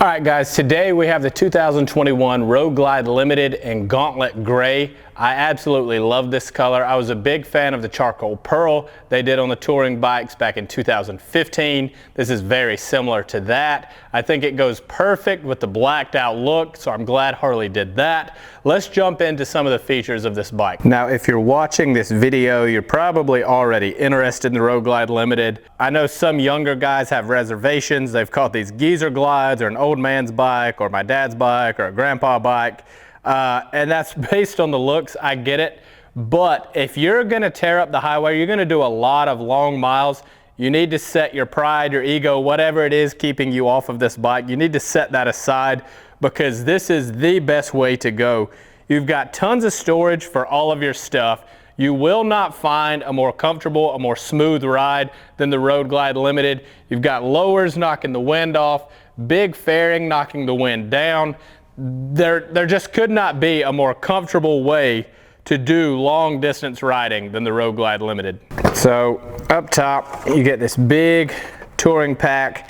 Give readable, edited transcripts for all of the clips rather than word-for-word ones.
All right guys, today we have the 2021 Road Glide Limited in Gauntlet Gray. I absolutely love this color. I was a big fan of the charcoal pearl they did on the touring bikes back in 2015. This is very similar to that. I think it goes perfect with the blacked out look, so I'm glad Harley did that. Let's jump into some of the features of this bike. Now, if you're watching this video, you're probably already interested in the Road Glide Limited. I know some younger guys have reservations. They've called these geezer glides or an old man's bike or my dad's bike or a grandpa bike. And that's based on the looks. I get it, but if you're gonna tear up the highway, you're gonna do a lot of long miles, you need to set your pride, your ego, whatever it is keeping you off of this bike, you need to set that aside, because this is the best way to go. You've got tons of storage for all of your stuff. You will not find a more comfortable, a more smooth ride than the Road Glide Limited. You've got lowers knocking the wind off, big fairing knocking the wind down. There just could not be a more comfortable way to do long distance riding than the Road Glide Limited. So up top, you get this big touring pack.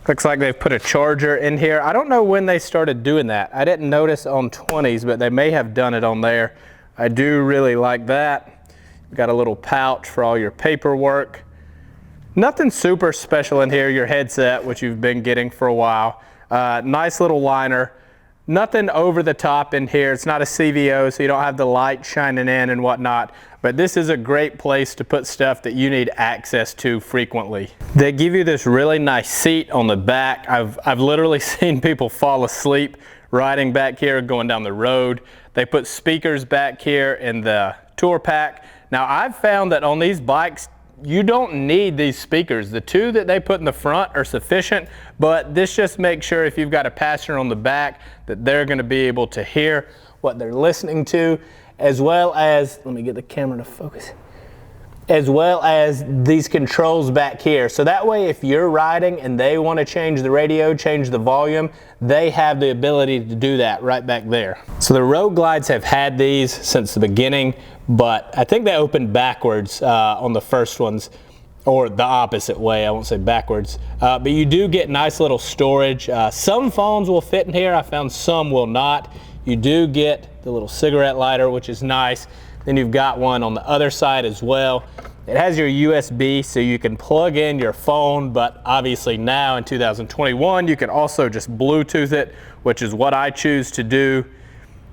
Looks like they've put a charger in here. I don't know when they started doing that. I didn't notice on 20s, but they may have done it on there. I do really like that. You've got a little pouch for all your paperwork. Nothing super special in here. Your headset, which you've been getting for a while. Nice little liner. Nothing over the top in here. It's not a CVO, so you don't have the light shining in and whatnot, but this is a great place to put stuff that you need access to frequently. They give you this really nice seat on the back. I've literally seen people fall asleep riding back here going down the road. They put speakers back here in the tour pack. Now I've found that on these bikes, you don't need these speakers. The two that they put in the front are sufficient, but this just makes sure if you've got a passenger on the back that they're going to be able to hear what they're listening to, as well as, let me get the camera to focus, as well as these controls back here. So that way if you're riding and they want to change the radio, change the volume, they have the ability to do that right back there. So the Road Glides have had these since the beginning, but I think they opened backwards on the first ones, or the opposite way, I won't say backwards. But you do get nice little storage. Some phones will fit in here, I found some will not. You do get the little cigarette lighter, which is nice. Then you've got one on the other side as well. It has your USB, so you can plug in your phone, but obviously now in 2021, you can also just Bluetooth it, which is what I choose to do.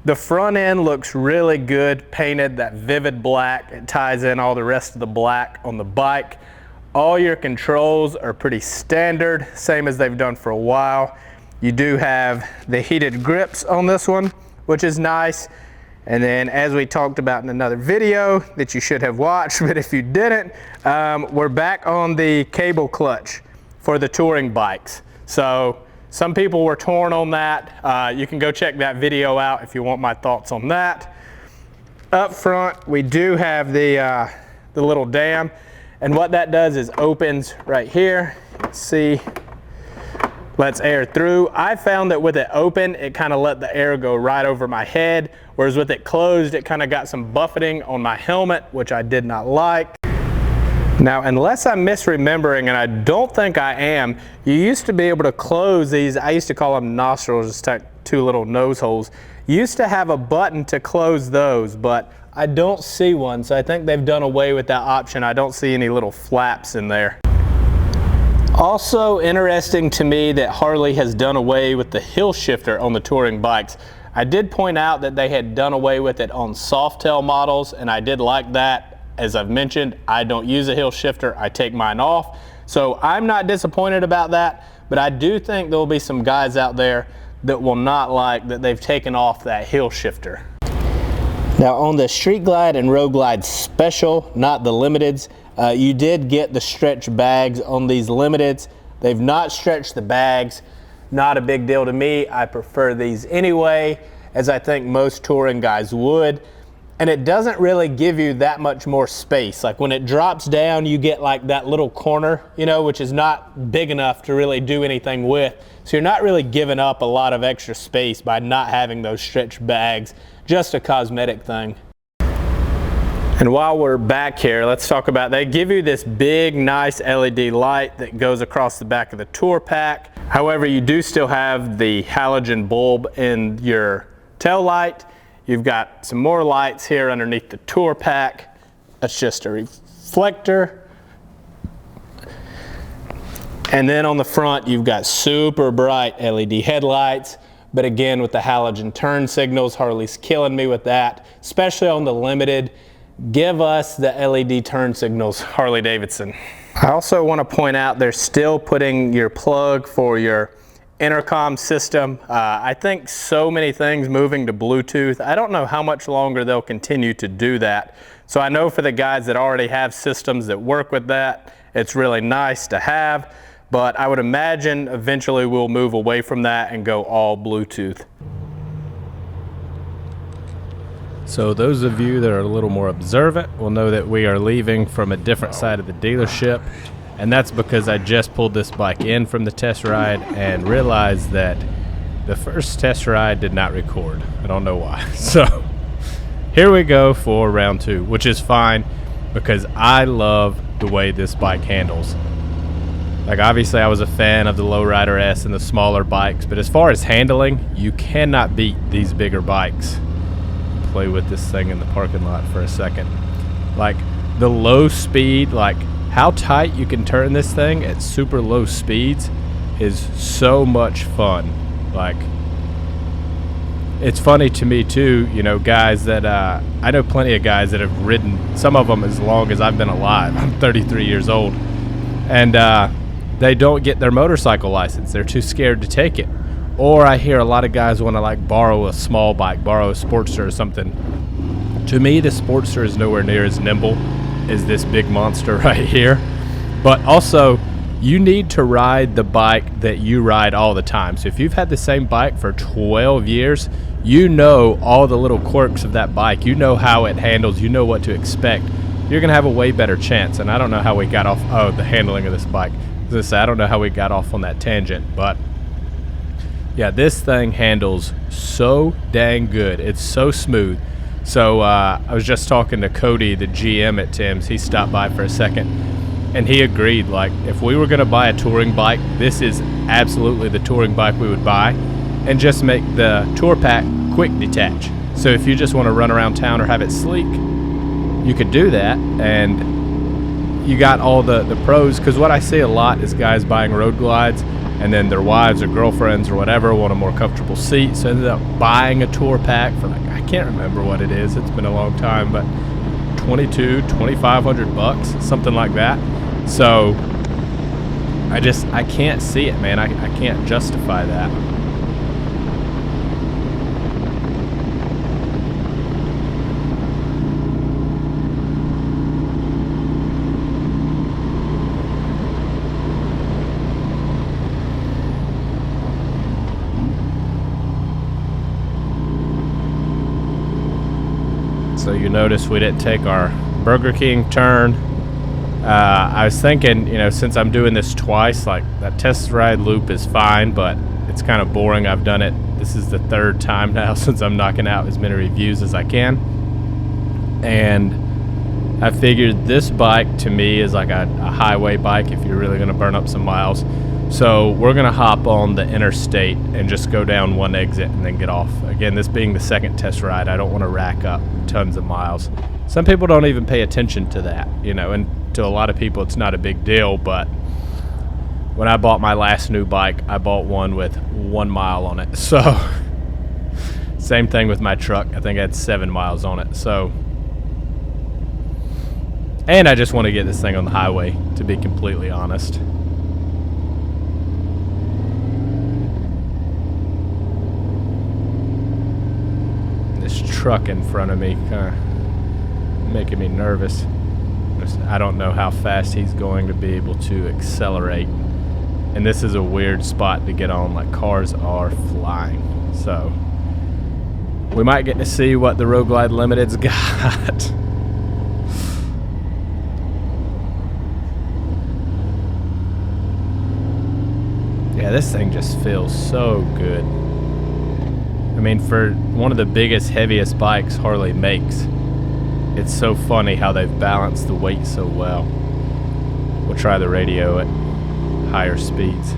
The front end looks really good, painted that vivid black. It ties in all the rest of the black on the bike. All your controls are pretty standard, same as they've done for a while. You do have the heated grips on this one, which is nice. And then, as we talked about in another video that you should have watched, but if you didn't, we're back on the cable clutch for the touring bikes. So some people were torn on that. You can go check that video out if you want my thoughts on that. Up front, we do have the little dam, and what that does is opens right here. You can see, lets air through. I found that with it open, it kind of let the air go right over my head, whereas with it closed, it kind of got some buffeting on my helmet, which I did not like. Now, unless I'm misremembering, and I don't think I am, you used to be able to close these, I used to call them nostrils, just like two little nose holes. You used to have a button to close those, but I don't see one, so I think they've done away with that option. I don't see any little flaps in there. Also interesting to me that Harley has done away with the hill shifter on the touring bikes. I did point out that they had done away with it on Softail models, and I did like that. As I've mentioned, I don't use a hill shifter, I take mine off. So I'm not disappointed about that, but I do think there will be some guys out there that will not like that they've taken off that hill shifter. Now on the Street Glide and Road Glide Special, not the Limiteds, you did get the stretch bags on these Limiteds. They've not stretched the bags. Not a big deal to me. I prefer these anyway, as I think most touring guys would. And it doesn't really give you that much more space. Like when it drops down, you get like that little corner, you know, which is not big enough to really do anything with. So you're not really giving up a lot of extra space by not having those stretch bags. Just a cosmetic thing. And while we're back here, let's talk about, they give you this big, nice LED light that goes across the back of the tour pack. However, you do still have the halogen bulb in your tail light. You've got some more lights here underneath the tour pack. That's just a reflector. And then on the front, you've got super bright LED headlights. But again, with the halogen turn signals, Harley's killing me with that, especially on the Limited. Give us the LED turn signals, Harley Davidson. I also want to point out they're still putting your plug for your intercom system. I think so many things moving to Bluetooth. I don't know how much longer they'll continue to do that. So I know for the guys that already have systems that work with that, it's really nice to have, but I would imagine eventually we'll move away from that and go all Bluetooth. So those of you that are a little more observant will know that we are leaving from a different side of the dealership, and that's because I just pulled this bike in from the test ride and realized that the first test ride did not record. I don't know why. So here we go for round 2, which is fine because I love the way this bike handles. Like, obviously I was a fan of the Lowrider S and the smaller bikes, but as far as handling, you cannot beat these bigger bikes. Play with this thing in the parking lot for a second. Like, the low speed, like how tight you can turn this thing at super low speeds is so much fun. Like, it's funny to me too, you know, guys that I know plenty of guys that have ridden, some of them as long as I've been alive. I'm 33 years old, and they don't get their motorcycle license. They're too scared to take it. Or I hear a lot of guys want to like borrow a small bike, borrow a Sportster or something. To me, the Sportster is nowhere near as nimble as this big monster right here. But also, you need to ride the bike that you ride all the time. So if you've had the same bike for 12 years, you know all the little quirks of that bike. You know how it handles. You know what to expect. You're going to have a way better chance. And I don't know how we got off, the handling of this bike. As I say, I don't know how we got off on that tangent, but yeah, this thing handles so dang good. It's so smooth. So I was just talking to Cody, the GM at Timms. He stopped by for a second, and he agreed. Like, if we were going to buy a touring bike, this is absolutely the touring bike we would buy, and just make the tour pack quick detach. So if you just want to run around town or have it sleek, you could do that, and you got all the pros. Because what I see a lot is guys buying road glides, and then their wives or girlfriends or whatever want a more comfortable seat, so ended up buying a tour pack for, like, I can't remember what it is, it's been a long time, but $2,500, something like that. So I can't see it, man. I can't justify that. So you notice we didn't take our Burger King turn. I was thinking, you know, since I'm doing this twice, like, that test ride loop is fine, but it's kind of boring. I've done it. This is the 3rd time now since I'm knocking out as many reviews as I can. And I figured this bike to me is like a highway bike if you're really going to burn up some miles. So we're going to hop on the interstate and just go down one exit and then get off. Again, this being the 2nd test ride, I don't want to rack up tons of miles. Some people don't even pay attention to that, you know, and to a lot of people it's not a big deal, but when I bought my last new bike, I bought one with 1 mile on it. So same thing with my truck. I think I had 7 miles on it. So, and I just want to get this thing on the highway, to be completely honest. Truck in front of me kind of making me nervous. I don't know how fast he's going to be able to accelerate, and this is a weird spot to get on. Like, cars are flying, so we might get to see what the Road Glide Limited's got. Yeah, this thing just feels so good. I mean, for one of the biggest, heaviest bikes Harley makes, It's so funny how they've balanced the weight so well. We'll try the radio at higher speeds.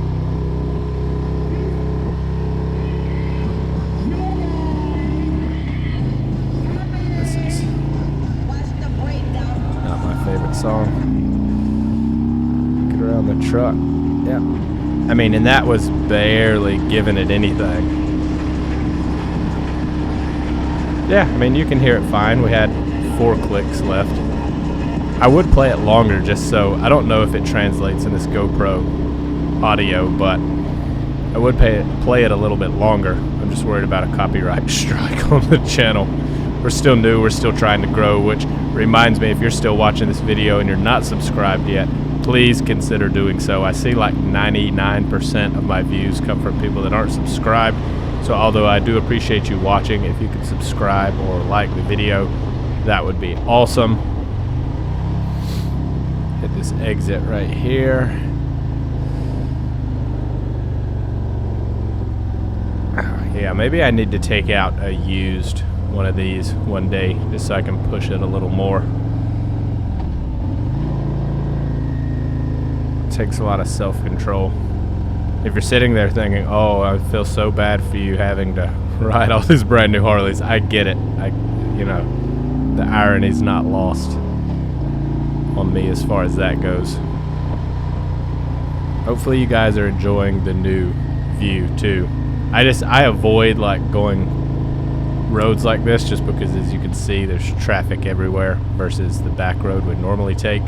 This is not my favorite song. Get around the truck. Yeah. I mean, and that was barely giving it anything. Yeah, I mean, you can hear it fine. We had 4 clicks left. I would play it longer just so, I don't know if it translates in this GoPro audio, but I would play it a little bit longer. I'm just worried about a copyright strike on the channel. We're still new, we're still trying to grow, which reminds me, if you're still watching this video and you're not subscribed yet, please consider doing so. I see like 99% of my views come from people that aren't subscribed. So although I do appreciate you watching, if you could subscribe or like the video, that would be awesome. Hit this exit right here. Yeah, maybe I need to take out a used one of these one day just so I can push it a little more. It takes a lot of self-control. If you're sitting there thinking, oh, I feel so bad for you having to ride all these brand new Harleys, I get it. You know, the irony's not lost on me as far as that goes. Hopefully you guys are enjoying the new view too. I avoid like going roads like this just because, as you can see, there's traffic everywhere versus the back road we'd normally take.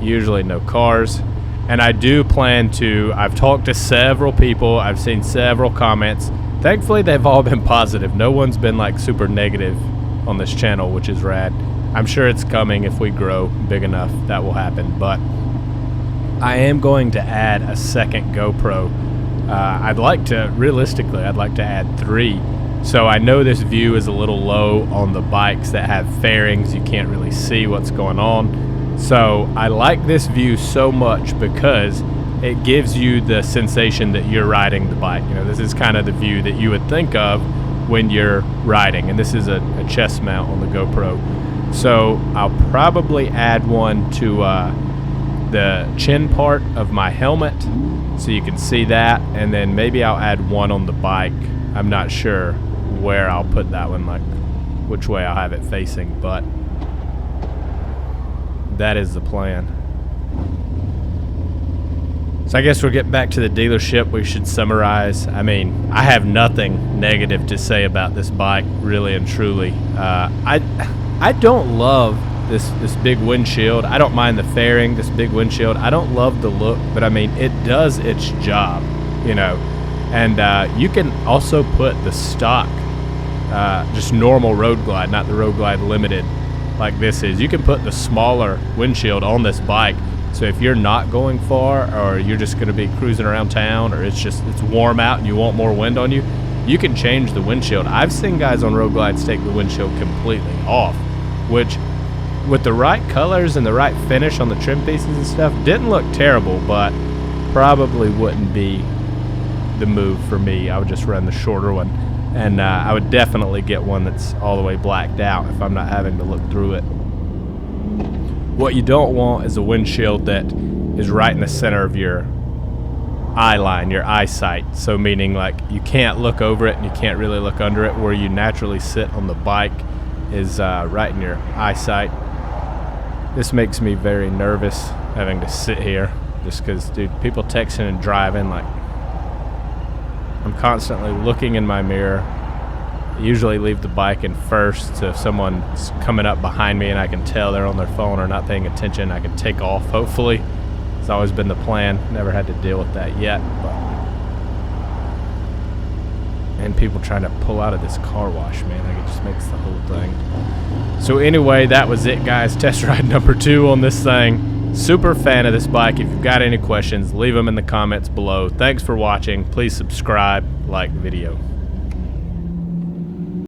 Usually no cars. And I do plan to, I've talked to several people, I've seen several comments. Thankfully they've all been positive. No one's been like super negative on this channel, which is rad. I'm sure it's coming. If we grow big enough, that will happen. But I am going to add a second GoPro. I'd like to, realistically, I'd like to add 3. So I know this view is a little low on the bikes that have fairings. You can't really see what's going on. So I like this view so much because it gives you the sensation that you're riding the bike. You know, this is kind of the view that you would think of when you're riding. And this is a chest mount on the GoPro. So I'll probably add one to the chin part of my helmet so you can see that, and then maybe I'll add one on the bike. I'm not sure where I'll put that one, like which way I'll have it facing, but that is the plan. So I guess we'll get back to the dealership. We should summarize. I mean, I have nothing negative to say about this bike, really and truly. I don't love this big windshield. I don't mind the fairing, this big windshield. I don't love the look, but I mean, it does its job, you know. And you can also put the stock, just normal Road Glide, not the Road Glide Limited like this is. You can put the smaller windshield on this bike. So if you're not going far, or you're just going to be cruising around town, or it's warm out and you want more wind on you, you can change the windshield. I've seen guys on Road Glides take the windshield completely off, which with the right colors and the right finish on the trim pieces and stuff, didn't look terrible, but probably wouldn't be the move for me. I would just run the shorter one, and I would definitely get one that's all the way blacked out if I'm not having to look through it. What you don't want is a windshield that is right in the center of your eye line, your eyesight. So meaning like you can't look over it and you can't really look under it. Where you naturally sit on the bike is right in your eyesight. This makes me very nervous having to sit here just because, dude, people texting and driving, like I'm constantly looking in my mirror. I usually leave the bike in first, so if someone's coming up behind me and I can tell they're on their phone or not paying attention, I can take off, hopefully. It's always been the plan. Never had to deal with that yet. But and people trying to pull out of this car wash, man, like it just makes the whole thing. So anyway, that was it, guys. Test ride number 2 on this thing. Super fan of this bike. If you've got any questions, leave them in the comments below. Thanks for watching. Please subscribe, like the video.